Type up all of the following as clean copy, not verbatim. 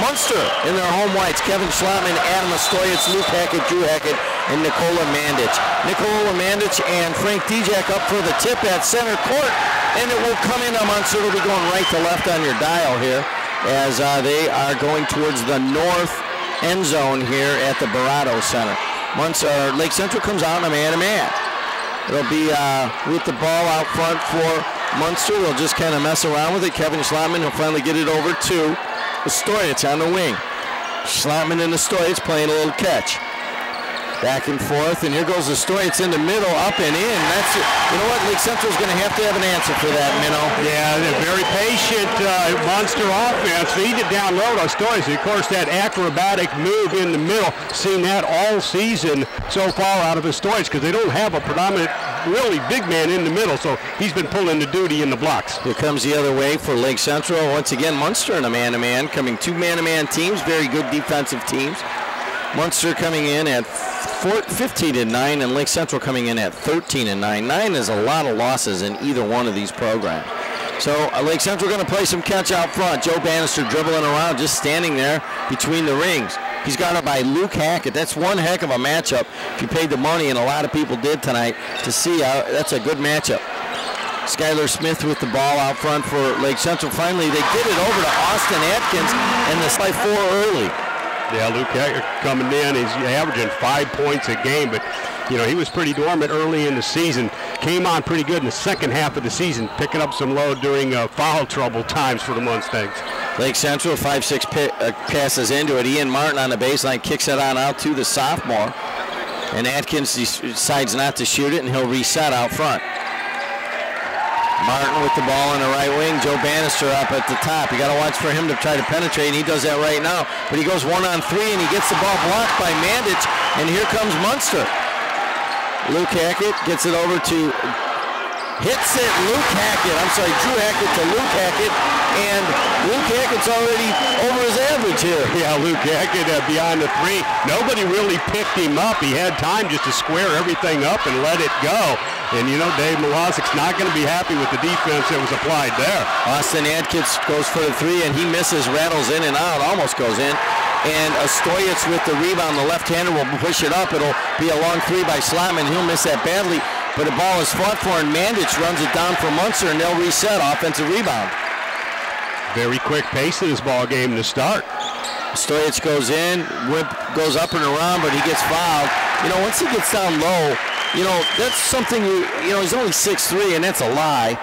Munster in their home whites. Kevin Schlattman, Adam Stoyitz, Luke Hackett, Drew Hackett, and Nikola Mandic. Nikola Mandic and Frank Dijak up for the tip at center court, and it will come into Munster. It'll be going right to left on your dial here as they are going towards the north end zone here at the Barado Center. Munster, Lake Central comes out in a man-to-man. It'll be with the ball out front for Munster. They'll just kind of mess around with it. Kevin Schlattman will finally get it over to Stoyitz on the wing. Schlattman and Stoyitz playing a little catch. Back and forth, and here goes the Stoyitz in the middle, up and in. That's it. You know what? Lake Central's going to have an answer for that, Minnow. Yeah, they're very patient Munster offense. Feed it down low to Stoyitz. Of course, that acrobatic move in the middle, seen that all season so far out of his Stoyitz because they don't have a predominant, really big man in the middle, so he's been pulling the duty in the blocks. Here comes the other way for Lake Central. Once again, Munster in a man-to-man, coming two man-to-man teams, very good defensive teams. Munster coming in at 15-9, and Lake Central coming in at 13-9. 9 is a lot of losses in either one of these programs. So Lake Central going to play some catch out front. Joe Bannister dribbling around, just standing there between the rings. He's got it by Luke Hackett. That's one heck of a matchup if you paid the money, and a lot of people did tonight to see. That's a good matchup. Skylar Smith with the ball out front for Lake Central. Finally, they get it over to Austin Atkins, and this by 4 early. Yeah, Luke Hackett coming in. He's averaging 5 points a game, but you know he was pretty dormant early in the season. Came on pretty good in the second half of the season, picking up some load during foul trouble times for the Mustangs. Lake Central 5-6 passes into it. Ian Martin on the baseline kicks it on out to the sophomore, and Atkins decides not to shoot it, and he'll reset out front. Martin with the ball on the right wing. Joe Bannister up at the top. You got to watch for him to try to penetrate, and he does that right now. But he goes 1-on-3, and he gets the ball blocked by Mandic, and here comes Munster. Luke Hackett gets it over to, hits it, Luke Hackett. I'm sorry, Drew Hackett to Luke Hackett, and Luke Hackett's already over his average here. Yeah, Luke Hackett beyond the 3. Nobody really picked him up. He had time just to square everything up and let it go. And you know, Dave Mlozic's not going to be happy with the defense that was applied there. Austin Atkins goes for the 3, and he misses, rattles in and out, almost goes in. And Stoyitz with the rebound, the left-hander will push it up. It'll be a long 3 by Schlattman. He'll miss that badly, but the ball is fought for, and Mandic runs it down for Munster, and they'll reset, offensive rebound. Very quick pace in this ball game to start. Stoyitz goes in, whip goes up and around, but he gets fouled. You know, once he gets down low, you know, that's something, you know, he's only 6'3", and that's a lie.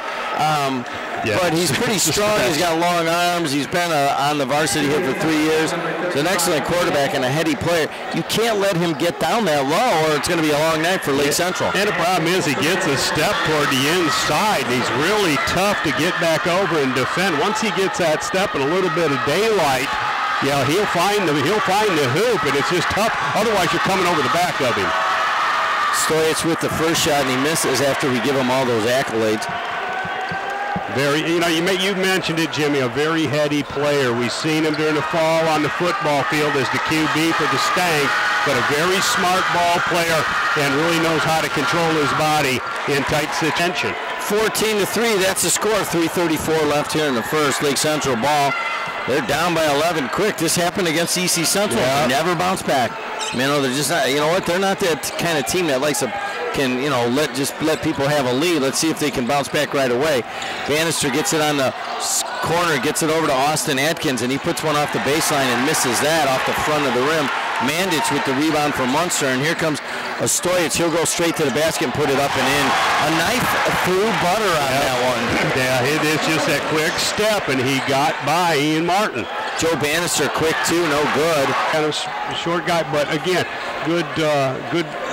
But he's pretty strong. He's got long arms. He's been on the varsity here for 3 years. He's an excellent quarterback and a heady player. You can't let him get down that low, or it's going to be a long night for Lake Central. And the problem is he gets a step toward the inside. He's really tough to get back over and defend. Once he gets that step and a little bit of daylight, yeah, he'll find the hoop, and it's just tough. Otherwise, you're coming over the back of him. Stoyitz with the first shot, and he misses after we give him all those accolades. Very, you know, you mentioned it, Jimmy, a very heady player. We've seen him during the fall on the football field as the QB for the Stank, but a very smart ball player and really knows how to control his body in tight situation. 14-3, that's the score. 3:34 left here in the first. Lake Central ball. They're down by 11 quick. This happened against EC Central. Yep. Never bounce back. Man, they're just not, you know what? They're not that kind of team that likes to, you know, let people have a lead. Let's see if they can bounce back right away. Bannister gets it on the corner, gets it over to Austin Atkins, and he puts one off the baseline and misses that off the front of the rim. Mandic with the rebound for Munster, and here comes Stoyitz. He'll go straight to the basket and put it up and in. A knife through butter on that one. Yeah, it is just that quick step, and he got by Ian Martin. Joe Bannister quick too, no good. Kind of short guy, but again, good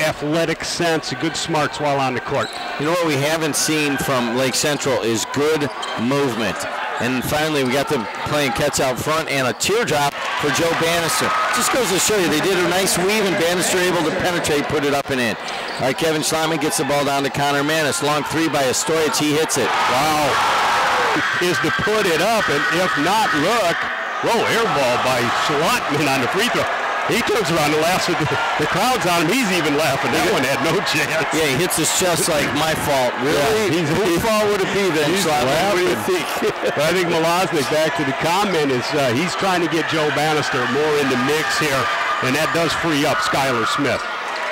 athletic sense, good smarts while on the court. You know what we haven't seen from Lake Central is good movement. And finally, we got them playing catch out front and a teardrop for Joe Bannister. Just goes to show you, they did a nice weave, and Bannister able to penetrate, put it up and in. All right, Kevin Schlattman gets the ball down to Connor Manis. Long 3 by Stoyitz, he hits it. Wow. Is to put it up, and if not, look. Whoa, air ball by Schlattman on the free throw. He turns around and laughs at the crowd's on him. He's even laughing. That one had no chance. Yeah, he hits his chest like, my fault. Really? Yeah, whose fault would it be then? He's What do you think? But I think Malosnik, back to the comment, is he's trying to get Joe Bannister more in the mix here, and that does free up Skylar Smith.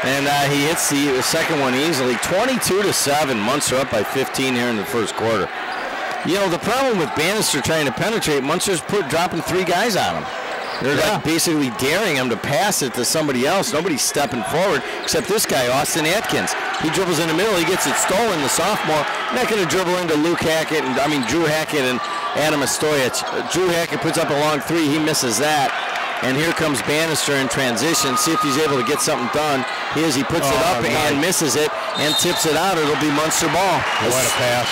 And he hits the second one easily. 22-7. Munster up by 15 here in the first quarter. You know, the problem with Bannister trying to penetrate, Munster's dropping 3 guys on him. They're like basically daring him to pass it to somebody else. Nobody's stepping forward except this guy, Austin Atkins. He dribbles in the middle. He gets it stolen, the sophomore. Not going to dribble into Drew Hackett and Adam Stojic. Drew Hackett puts up a long 3. He misses that. And here comes Bannister in transition. See if he's able to get something done. He puts it up and misses it and tips it out. It'll be Munster ball. What a pass.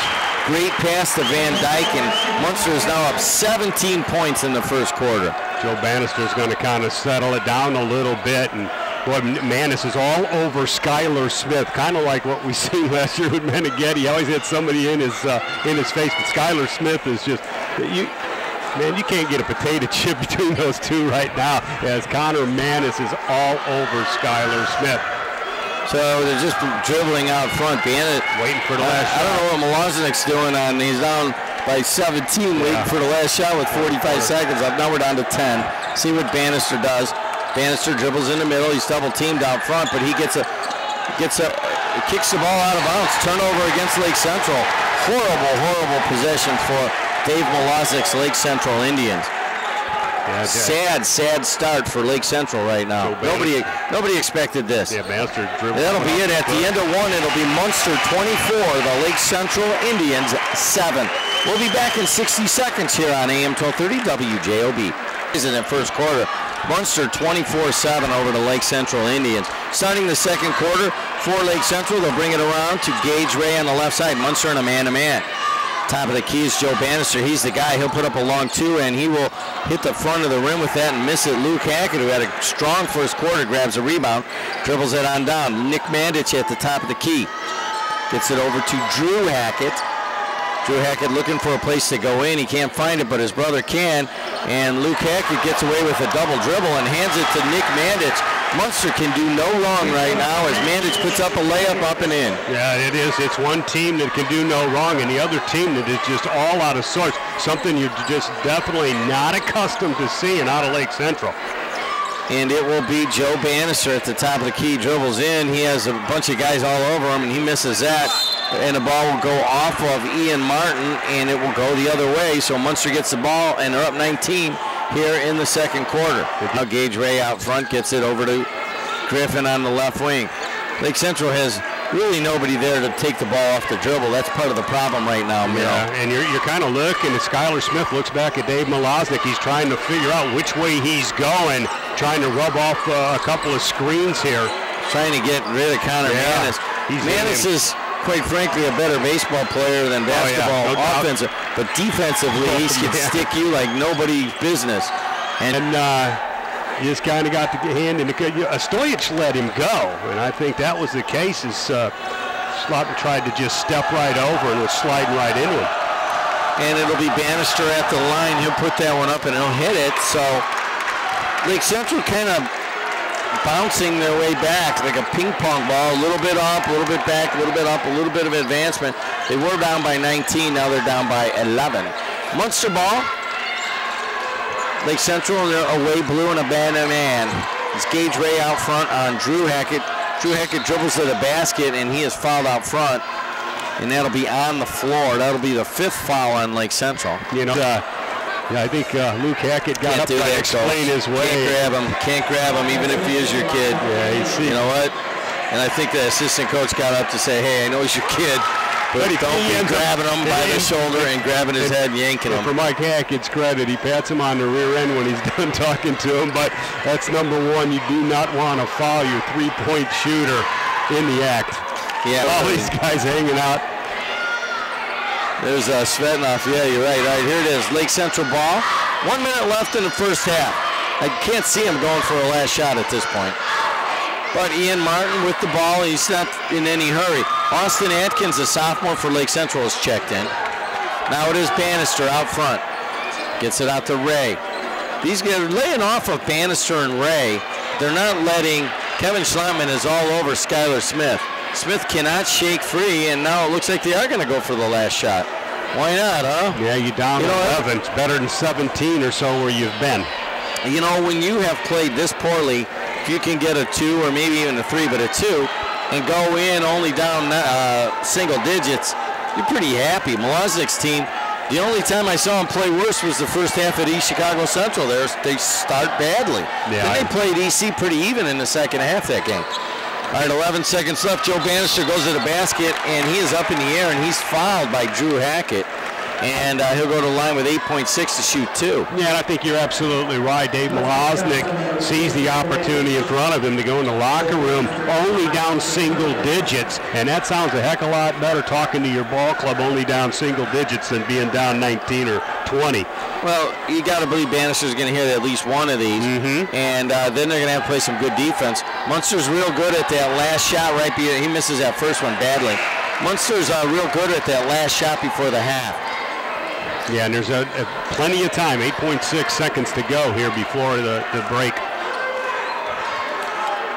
Great pass to Van Dyke, and Munster is now up 17 points in the first quarter. Joe Bannister is going to kind of settle it down a little bit, and boy, Manis is all over Skylar Smith, kind of like what we seen last year with Meneghetti. He always had somebody in his face, but Skylar Smith is just you can't get a potato chip between those two right now, as Connor Manis is all over Skylar Smith. So they're just dribbling out front. Waiting for the last shot. I don't know what Malosnik's doing he's down by 17, waiting for the last shot with 45 seconds up. Now we're down to 10. See what Bannister does. Bannister dribbles in the middle. He's double teamed out front, but he kicks the ball out of bounds. Turnover against Lake Central. Horrible possession for Dave Malosnik's Lake Central Indians. Sad start for Lake Central right now. Nobody expected this. Yeah, Bannister dribbled. That'll be it. At the end of one, it'll be Munster 24, the Lake Central Indians 7. We'll be back in 60 seconds here on AM 1230 WJOB. In the first quarter, Munster 24-7 over the Lake Central Indians. Starting the second quarter for Lake Central, they'll bring it around to Gage Ray on the left side. Munster in a man-to-man. Top of the key is Joe Bannister. He's the guy. He'll put up a long 2, and he will hit the front of the rim with that and miss it. Luke Hackett, who had a strong first quarter, grabs a rebound, dribbles it on down. Nick Mandich at the top of the key. Gets it over to Drew Hackett. Drew Hackett looking for a place to go in. He can't find it, but his brother can. And Luke Hackett gets away with a double dribble and hands it to Nick Mandich. Munster can do no wrong right now as Mandich puts up a layup up and in. Yeah, it is. It's one team that can do no wrong, and the other team that is just all out of sorts. Something you're just definitely not accustomed to seeing out of Lake Central. And it will be Joe Bannister at the top of the key. Dribbles in. He has a bunch of guys all over him, and he misses that. And the ball will go off of Ian Martin, and it will go the other way. So Munster gets the ball, and they're up 19 here in the second quarter. Now Gage Ray out front gets it over to Griffin on the left wing. Lake Central has really nobody there to take the ball off the dribble. That's part of the problem right now, Mill. Yeah, and you're kind of looking at Skylar Smith looks back at Dave Malosnik. He's trying to figure out which way he's going, trying to rub off a couple of screens here. Trying to get rid of Connor Manis. Manis is, quite frankly, a better baseball player than basketball offensive. But defensively, he can stick you like nobody's business. And you just kind of got the hand in the Stojic let him go, and I think that was the case. As Slotin tried to just step right over and was sliding right into him. And it'll be Bannister at the line. He'll put that one up and he'll hit it. So Lake Central kind of bouncing their way back like a ping pong ball, a little bit up, a little bit back, a little bit up, a little bit of advancement. They were down by 19, now they're down by 11. Munster ball. Lake Central, they're away blue and a man-to-man. It's Gage Ray out front on Drew Hackett. Drew Hackett dribbles to the basket, and he is fouled out front, and that'll be on the floor. That'll be the 5th foul on Lake Central. You know, I think Luke Hackett got up to explain his way. Can't grab him, even if he is your kid. Yeah, you know what? And I think the assistant coach got up to say, hey, I know he's your kid, but don't be grabbing him by the shoulder and grabbing his head and yanking him. For Mike Hackett's credit, he pats him on the rear end when he's done talking to him, but that's number one. You do not want to foul your three-point shooter in the act. Yeah, all these guys hanging out. There's Svetnov. Yeah, you're right. All right, here it is. Lake Central ball. 1 minute left in the first half. I can't see him going for a last shot at this point. But Ian Martin with the ball. He's not in any hurry. Austin Atkins, a sophomore for Lake Central, is checked in. Now it is Bannister out front. Gets it out to Ray. These guys are laying off of Bannister and Ray. they're not letting, Kevin Schlottman is all over Skylar Smith. Smith cannot shake free, and now it looks like they are going to go for the last shot. Why not, huh? Yeah, you down 11. It's better than 17 or so where you've been. You know, when you have played this poorly, if you can get a 2 or maybe even a 3, but a 2, and go in only down single digits, you're pretty happy. Malaznik's team, the only time I saw them play worse was the first half at East Chicago Central. They start badly. Yeah, then they played EC pretty even in the second half that game. All right, 11 seconds left. Joe Bannister goes to the basket, and he is up in the air, and he's fouled by Drew Hackett. And he'll go to the line with 8.6 to shoot 2. Yeah, and I think you're absolutely right. Dave Malaznik sees the opportunity in front of him to go in the locker room only down single digits. And that sounds a heck of a lot better talking to your ball club only down single digits than being down 19 or 20. Well, you got to believe Bannister's going to hit at least one of these. And then they're going to have to play some good defense. Munster's real good at that last shot right before. He misses that first one badly. Munster's real good at that last shot before the half. Yeah, and there's plenty of time, 8.6 seconds to go here before the break.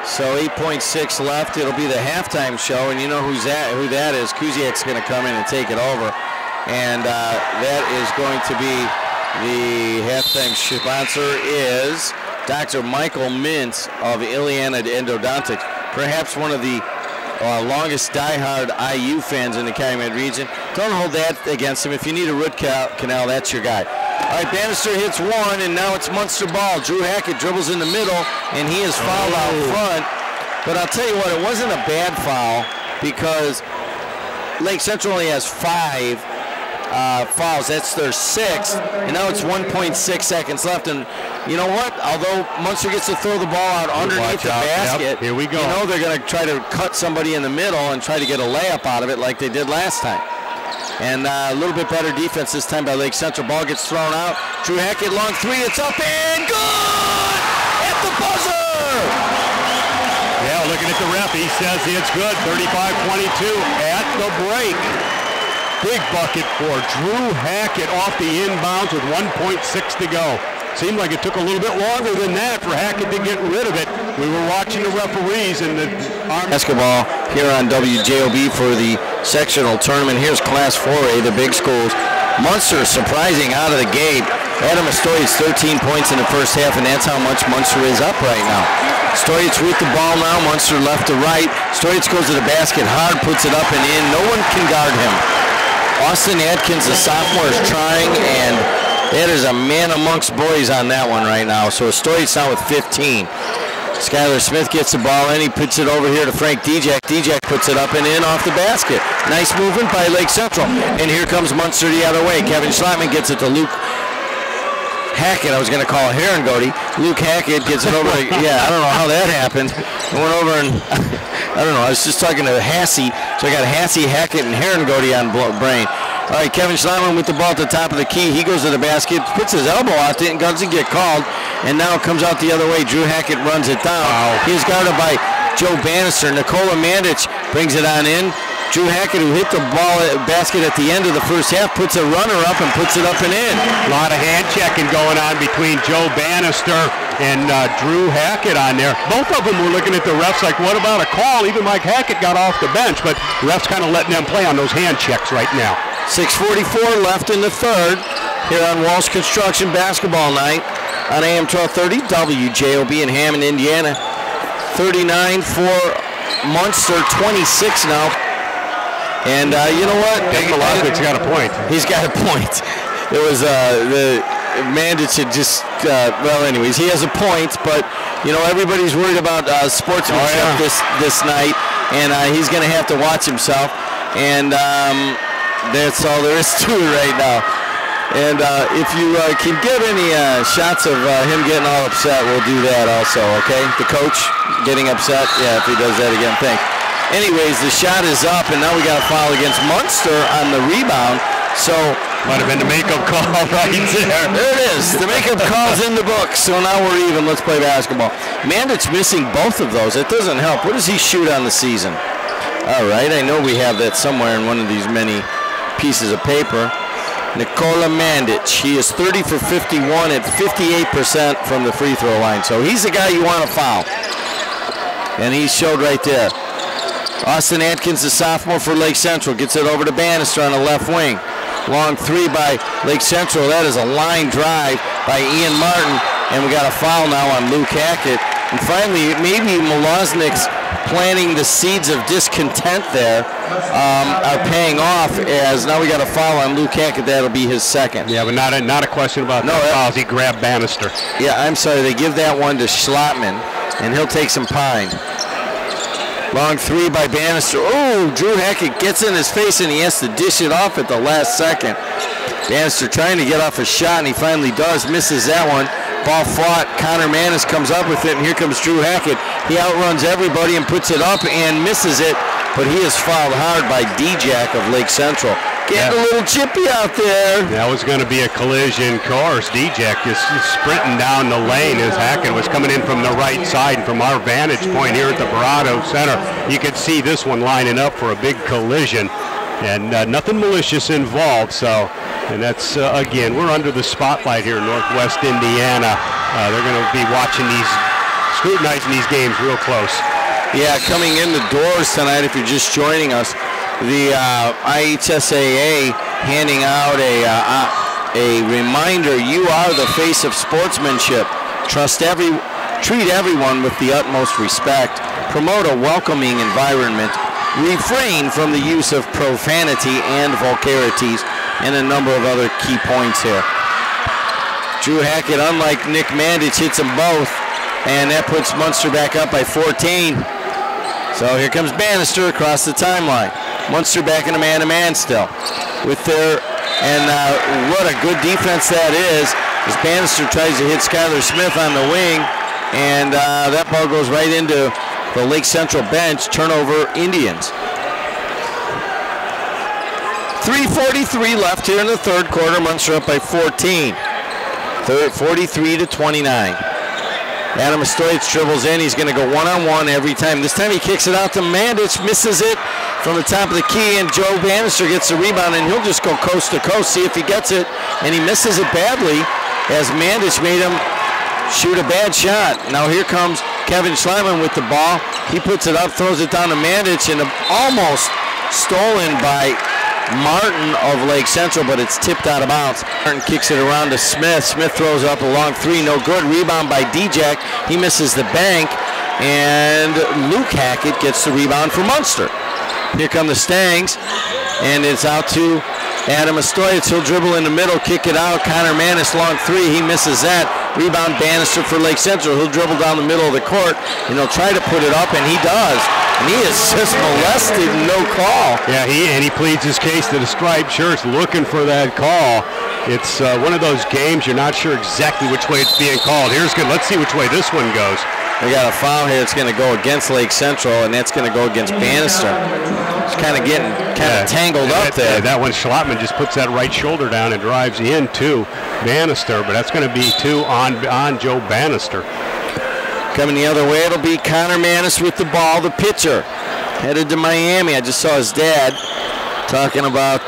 So 8.6 left. It'll be the halftime show, and you know who that is. Kuziak's going to come in and take it over, and that is going to be the halftime sponsor is Dr. Michael Mintz of Iliana Endodontics, perhaps one of the longest diehard IU fans in the Calumet region. Don't hold that against him. If you need a root canal, that's your guy. All right, Bannister hits one, and now it's Munster ball. Drew Hackett dribbles in the middle, and he is fouled out front. But I'll tell you what, it wasn't a bad foul because Lake Central only has 5 fouls. That's their 6th, and now it's 1.6 seconds left. And you know what? Although Munster gets to throw the ball out underneath the basket, here we go. You know they're going to try to cut somebody in the middle and try to get a layup out of it like they did last time. And a little bit better defense this time by Lake Central. Ball gets thrown out. Drew Hackett, long 3. It's up and good at the buzzer. Yeah, looking at the ref, he says it's good. 35-22 at the break. Big bucket for Drew Hackett off the inbounds with 1.6 to go. Seemed like it took a little bit longer than that for Hackett to get rid of it. We were watching the referees and the basketball here on WJOB for the sectional tournament. Here's Class 4A, the big schools. Munster surprising out of the gate. Adam Stoytz 13 points in the first half, and that's how much Munster is up right now. Stoytz with the ball now. Munster left to right. Stoytz goes to the basket hard, puts it up and in. No one can guard him. Austin Atkins, the sophomore, is trying, and that is a man amongst boys on that one right now. So Stoytz now with 15. Skylar Smith gets the ball in. He puts it over here to Frank Dijak. Dijak puts it up and in off the basket. Nice movement by Lake Central. And here comes Munster the other way. Kevin Schlottman gets it to Luke Hackett. I was going to call it Herringody. Luke Hackett gets it over. Yeah, I don't know how that happened. I went over and I don't know. I was just talking to Hassey. So I got Hassey, Hackett, and Herringody on brain. All right, Kevin Schlottman with the ball at the top of the key. He goes to the basket, puts his elbow out there, and doesn't get called. And now it comes out the other way. Drew Hackett runs it down. Wow. He's guarded by Joe Bannister. Nikola Mandic brings it on in. Drew Hackett, who hit the ball basket at the end of the first half, puts a runner up and puts it up and in. A lot of hand checking going on between Joe Bannister and Drew Hackett on there. Both of them were looking at the refs like, what about a call? Even Mike Hackett got off the bench, but the refs kind of letting them play on those hand checks right now. 6:44 left in the third here on Walsh Construction Basketball Night on AM 1230 WJOB in Hammond, Indiana. 39 for Munster, 26 now. And you know what? Dave Malaznik's got a point. He's got a point. It was the Mandic had just, well, anyways, he has a point, but, you know, everybody's worried about sportsmanship this night, and he's going to have to watch himself. And that's all there is to it right now. And if you can get any shots of him getting all upset, we'll do that also, okay? The coach getting upset, yeah, if he does that again, thanks. Anyways, the shot is up, and now we got a foul against Munster on the rebound. So might have been the makeup call right there. There it is. The makeup call's in the book. So now we're even. Let's play basketball. Mandic's missing both of those. It doesn't help. What does he shoot on the season? All right, I know we have that somewhere in one of these many pieces of paper. Nikola Mandic. He is 30 for 51 at 58% from the free throw line. So he's the guy you want to foul. And he showed right there. Austin Atkins, the sophomore for Lake Central, gets it over to Bannister on the left wing. Long three by Lake Central. That is a line drive by Ian Martin. And we got a foul now on Luke Hackett. And finally, maybe Molosnik's planting the seeds of discontent there are paying off, as now we got a foul on Luke Hackett. That'll be his second. Yeah, but not a question about no fouls. He grabbed Bannister. Yeah, I'm sorry. They give that one to Schlotman, and he'll take some pine. Long three by Bannister. Oh, Drew Hackett gets in his face, and he has to dish it off at the last second. Bannister trying to get off a shot, and he finally does. Misses that one. Ball fought. Connor Manis comes up with it, and here comes Drew Hackett. He outruns everybody and puts it up and misses it, but he is fouled hard by D-Jack of Lake Central. Getting a little chippy out there. That was going to be a collision course. D-Jack is sprinting down the lane as Hackett was coming in from the right side. And from our vantage point here at the Barado Center, you could see this one lining up for a big collision. And nothing malicious involved. So, and that's, again, we're under the spotlight here in Northwest Indiana. They're going to be watching these, scrutinizing these games real close. Yeah, coming in the doors tonight, if you're just joining us, the IHSAA handing out a reminder: you are the face of sportsmanship. Treat everyone with the utmost respect. Promote a welcoming environment. Refrain from the use of profanity and vulgarities, and a number of other key points here. Drew Hackett, unlike Nick Mandic, hits them both, and that puts Munster back up by 14. So here comes Bannister across the timeline. Munster back in a man-to-man still. With their, and what a good defense that is, as Bannister tries to hit Skylar Smith on the wing, and that ball goes right into the Lake Central bench. Turnover, Indians. 3:43 left here in the third quarter. Munster up by 14. 43-29. Adam Stoytz dribbles in. He's going to go one-on-one every time. This time he kicks it out to Mandic, misses it from the top of the key, and Joe Bannister gets the rebound, and he'll just go coast to coast, see if he gets it, and he misses it badly as Mandic made him shoot a bad shot. Now here comes Kevin Schleiman with the ball. He puts it up, throws it down to Mandic, and almost stolen by Martin of Lake Central, but it's tipped out of bounds. Martin kicks it around to Smith. Smith throws up a long three, no good. Rebound by D-Jack. He misses the bank, and Luke Hackett gets the rebound for Munster. Here come the Stangs, and it's out to Adam Stoytz. He'll dribble in the middle, kick it out. Connor Manis, long three. He misses that. Rebound Bannister for Lake Central. He'll dribble down the middle of the court, and he'll try to put it up, and he does. And he is just molested, no call. Yeah, he pleads his case to the striped shirts, looking for that call. It's one of those games you're not sure exactly which way it's being called. Here's good. Let's see which way this one goes. We got a foul here. It's going to go against Lake Central, and that's going to go against Bannister. It's kind of getting tangled up there. That one, Schlotman just puts that right shoulder down and drives into Bannister, but that's going to be two on Joe Bannister. Coming the other way, it'll be Connor Manis with the ball, the pitcher. Headed to Miami. I just saw his dad talking about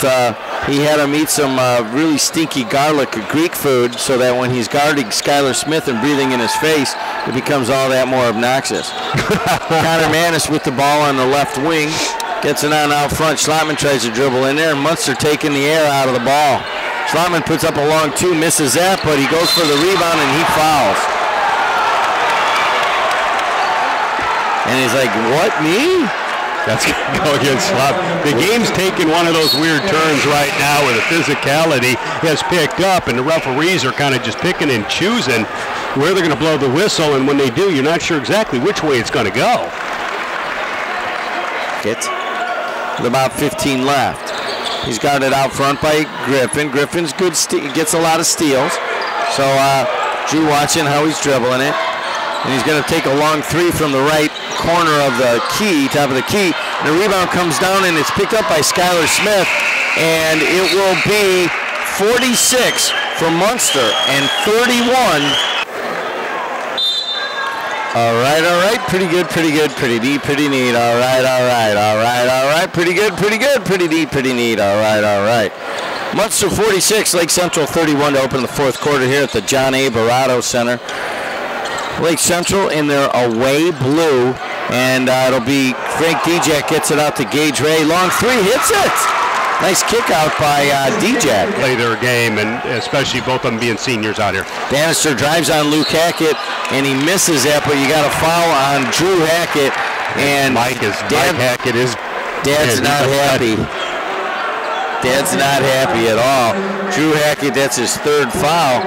he had him eat some really stinky garlic Greek food so that when he's guarding Skylar Smith and breathing in his face, it becomes all that more obnoxious. Connor Manis with the ball on the left wing. Gets it on out front. Schlotman tries to dribble in there, and Munster taking the air out of the ball. Schlotman puts up a long two, misses that, but he goes for the rebound, and he fouls. And he's like, what, me? That's going to go against Schlotman. The game's taking one of those weird turns right now where the physicality has picked up, and the referees are kind of just picking and choosing where they're going to blow the whistle, and when they do, you're not sure exactly which way it's going to go. With about 15 left. He's guarded out front by Griffin. Griffin's good, gets a lot of steals. So Drew watching how he's dribbling it. And he's going to take a long three from the right corner of the key, top of the key. And the rebound comes down, and it's picked up by Skylar Smith. And it will be 46 for Munster and 31. All right, pretty good, pretty neat, pretty neat. All right, pretty good, pretty neat, pretty neat. All right. Munster 46, Lake Central 31 to open the fourth quarter here at the John A. Barato Center. Lake Central in their away blue, and it'll be Frank Dijak gets it out to Gage Ray. Long three, hits it. Nice kick out by Dijak. Play their game, and especially both of them being seniors out here. Bannister drives on Luke Hackett, and he misses that, but you got a foul on Drew Hackett. And Mike Hackett is... Dad's not happy. Dad's not happy at all. Drew Hackett, that's his third foul.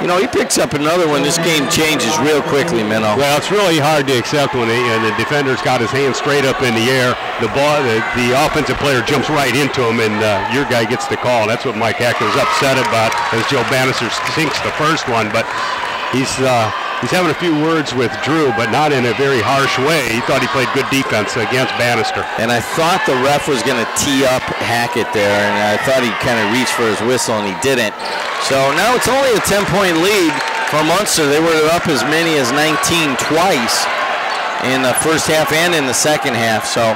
You know, he picks up another one. This game changes real quickly, Minnow. Well, it's really hard to accept when the defender's got his hand straight up in the air. The offensive player jumps right into him, and your guy gets the call. That's what Mike Hackett was upset about, as Joe Bannister sinks the first one. But he's having a few words with Drew, but not in a very harsh way. He thought he played good defense against Bannister. And I thought the ref was going to tee up Hackett there, and I thought he'd kind of reach for his whistle, and he didn't. So now it's only a 10-point lead for Munster. They were up as many as 19 twice in the first half and in the second half. So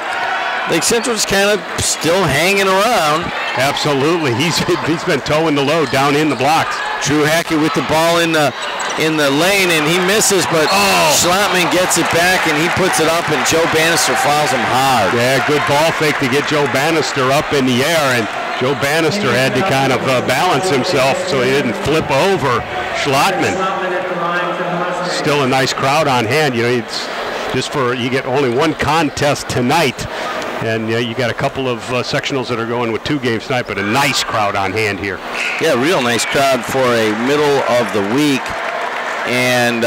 Lake Central's kind of still hanging around. Absolutely. He's been towing the load down in the blocks. Drew Hackett with the ball in the lane, and he misses, but Schlotman gets it back, and he puts it up, and Joe Bannister fouls him hard. Yeah, good ball fake to get Joe Bannister up in the air, and Joe Bannister had to kind of balance himself so he didn't flip over Schlotman. Still a nice crowd on hand. You know, it's just you get only one contest tonight. And you got a couple of sectionals that are going with 2 games tonight, but a nice crowd on hand here. Yeah, real nice crowd for a middle of the week. And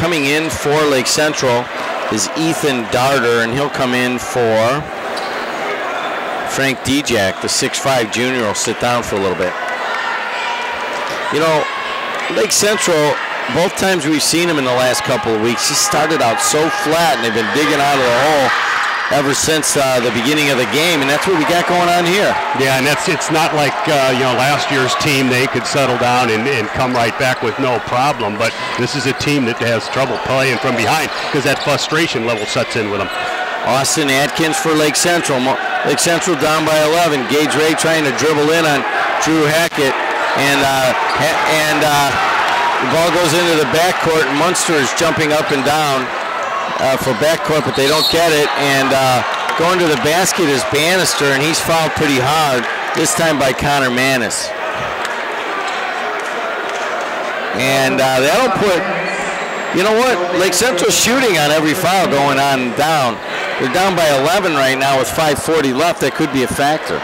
coming in for Lake Central is Ethan Darter, and he'll come in for Frank Dijak, the 6'5 junior, will sit down for a little bit. You know, Lake Central, both times we've seen him in the last couple of weeks, he started out so flat, and they've been digging out of the hole ever since the beginning of the game, and that's what we got going on here. Yeah, and it's not like last year's team, they could settle down and come right back with no problem, but this is a team that has trouble playing from behind because that frustration level sets in with them. Austin Atkins for Lake Central. Lake Central down by 11. Gage Ray trying to dribble in on Drew Hackett, and the ball goes into the backcourt, and Munster is jumping up and down for backcourt, but they don't get it, and going to the basket is Bannister, and he's fouled pretty hard, this time by Connor Manis. And that'll put, you know what, Lake Central's shooting on every foul going on down. They're down by 11 right now with 5:40 left. That could be a factor.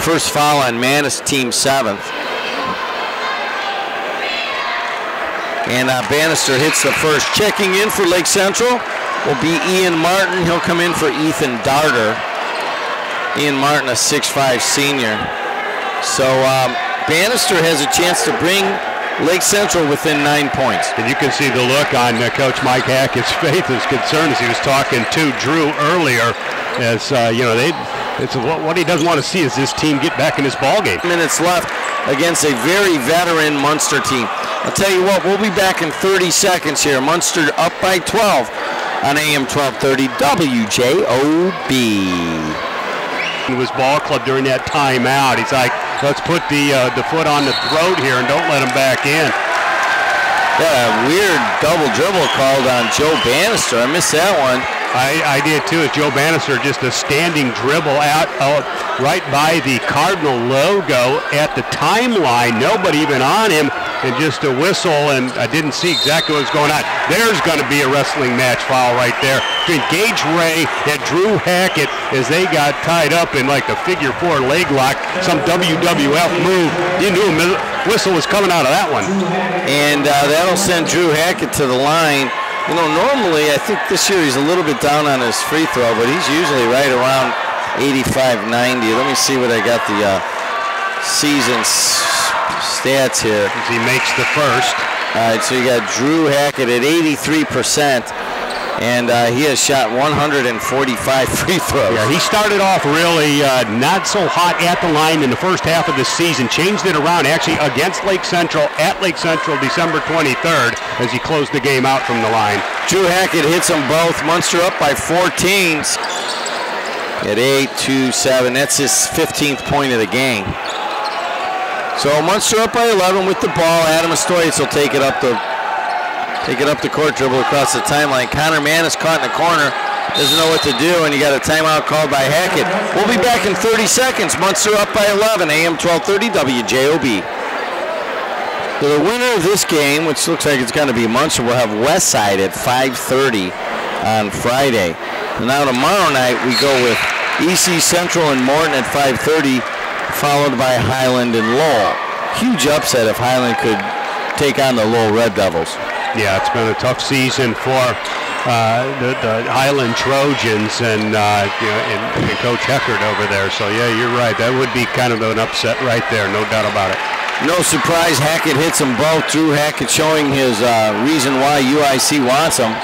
First foul on Manis, team 7th. And Bannister hits the first. Checking in for Lake Central will be Ian Martin. He'll come in for Ethan Darter. Ian Martin, a 6'5 senior. So Bannister has a chance to bring Lake Central within 9 points. And you can see the look on Coach Mike Hackett's face is concerned as he was talking to Drew earlier. As what he doesn't want to see is this team get back in this ball game. Minutes left against a very veteran Munster team. I'll tell you what, we'll be back in 30 seconds here. Munster up by 12 on AM 1230 WJOB. It was ball club during that timeout. He's like, let's put the foot on the throat here and don't let him back in. Yeah, weird double dribble called on Joe Bannister. I missed that one. I did too. It's Joe Bannister, just a standing dribble out right by the Cardinal logo at the timeline. Nobody even on him, and just a whistle, and I didn't see exactly what was going on. There's going to be a wrestling match foul right there between Gage Ray and Drew Hackett as they got tied up in like the figure 4 leg lock, some WWF move. You knew a whistle was coming out of that one. And that'll send Drew Hackett to the line. You know, normally I think this year he's a little bit down on his free throw, but he's usually right around 85-90. Let me see what I got the season stats here. As he makes the first. All right, so you got Drew Hackett at 83%, and he has shot 145 free throws. Yeah, he started off really not so hot at the line in the first half of the season. Changed it around actually against Lake Central at Lake Central December 23rd as he closed the game out from the line. Drew Hackett hits them both. Munster up by 14 at 8-2-7. That's his 15th point of the game. So Munster up by 11 with the ball. Adam Stoyce will take it up the court, dribble across the timeline. Connor Manis caught in the corner. Doesn't know what to do, and you got a timeout called by Hackett. We'll be back in 30 seconds. Munster up by 11, AM 1230, WJOB. So the winner of this game, which looks like it's going to be Munster, will have Westside at 5:30 on Friday. And now tomorrow night we go with EC Central and Morton at 5:30, followed by Highland and Lowell. Huge upset if Highland could take on the Lowell Red Devils. Yeah, it's been a tough season for the Highland Trojans and Coach Heckert over there. So yeah, you're right. That would be kind of an upset right there, no doubt about it. No surprise, Hackett hits them both. Drew Hackett showing his reason why UIC wants him.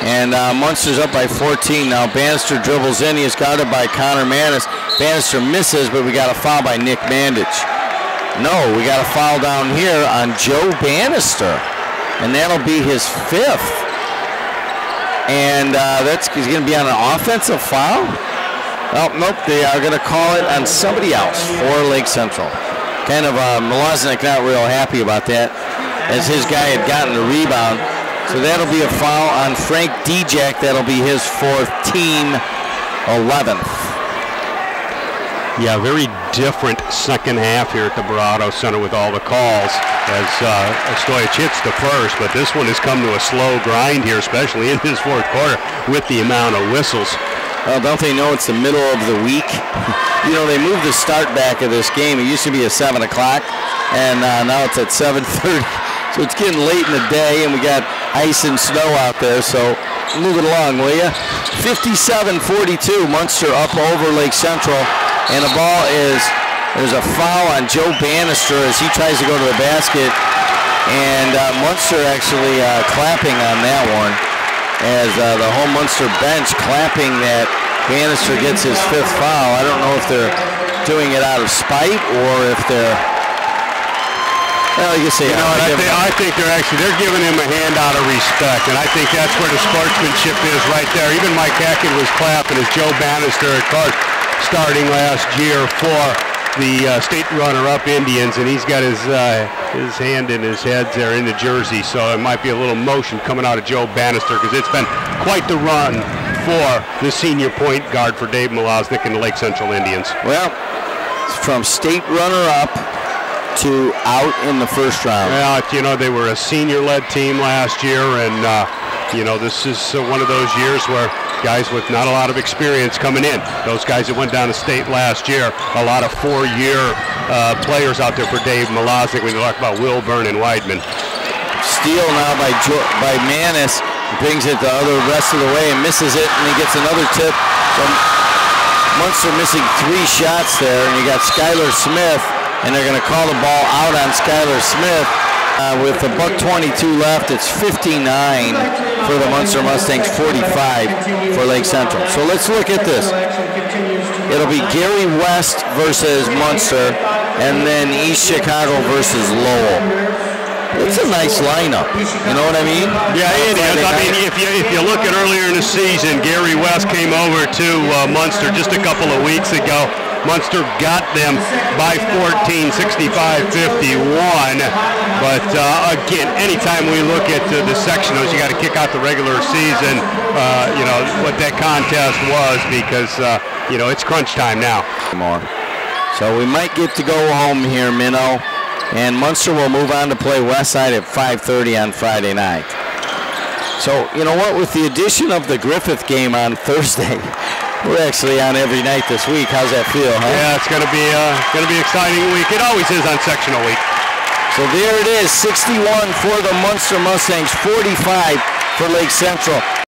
And Munster's up by 14 now. Bannister dribbles in. He is guarded by Connor Manis. Bannister misses, but we got a foul by Nick Mandich. No, we got a foul down here on Joe Bannister. And that'll be his 5th. And he's going to be on an offensive foul? Oh, nope, they are going to call it on somebody else for Lake Central. Kind of Malaznik not real happy about that, as his guy had gotten the rebound. So that'll be a foul on Frank Dijak. That'll be his 4th, team 11th. Yeah, very different second half here at the Bravado Center with all the calls as Stoyich hits the first, but this one has come to a slow grind here, especially in this 4th quarter with the amount of whistles. Well, don't they know it's the middle of the week? You know, they moved the start back of this game. It used to be at 7 o'clock, and now it's at 7:30. So it's getting late in the day, and we got ice and snow out there, so move it along, will you? 57-42, Munster up over Lake Central. And the ball there's a foul on Joe Bannister as he tries to go to the basket. And Munster actually clapping on that one as the home Munster bench clapping that Bannister gets his 5th foul. I don't know if they're doing it out of spite or if they're, well, you can say, I think they're giving him a hand out of respect, and I think that's where the sportsmanship is right there. Even Mike Hackett was clapping as Joe Bannister, of course, starting last year for the state runner-up Indians, and he's got his hand in his head there in the jersey, so it might be a little motion coming out of Joe Bannister because it's been quite the run for the senior point guard for Dave Malaznik and the Lake Central Indians. Well, from state runner-up to out in the first round. Yeah, they were a senior-led team last year, and this is one of those years where guys with not a lot of experience coming in. Those guys that went down to state last year, a lot of 4-year players out there for Dave Malaznik when you talk about Wilburn and Weidman. Steal now by Manis, brings it the rest of the way and misses it, and he gets another tip. So Munster missing 3 shots there, and you got Skylar Smith, and they're going to call the ball out on Skylar Smith. With a $1:22 left, it's 59 for the Munster Mustangs, 45 for Lake Central. So let's look at this. It'll be Gary West versus Munster, and then East Chicago versus Lowell. It's a nice lineup. You know what I mean? Yeah, it is. I mean, if you look at earlier in the season, Gary West came over to Munster just a couple of weeks ago. Munster got them by 14, 65-51. But again, anytime we look at the sectionals, you got to kick out the regular season, what that contest was, because, it's crunch time now. So we might get to go home here, Minnow. And Munster will move on to play Westside at 5:30 on Friday night. So, you know what, with the addition of the Griffith game on Thursday, we're actually on every night this week. How's that feel, huh? Yeah, it's going to be an exciting week. It always is on sectional week. So there it is, 61 for the Munster Mustangs, 45 for Lake Central.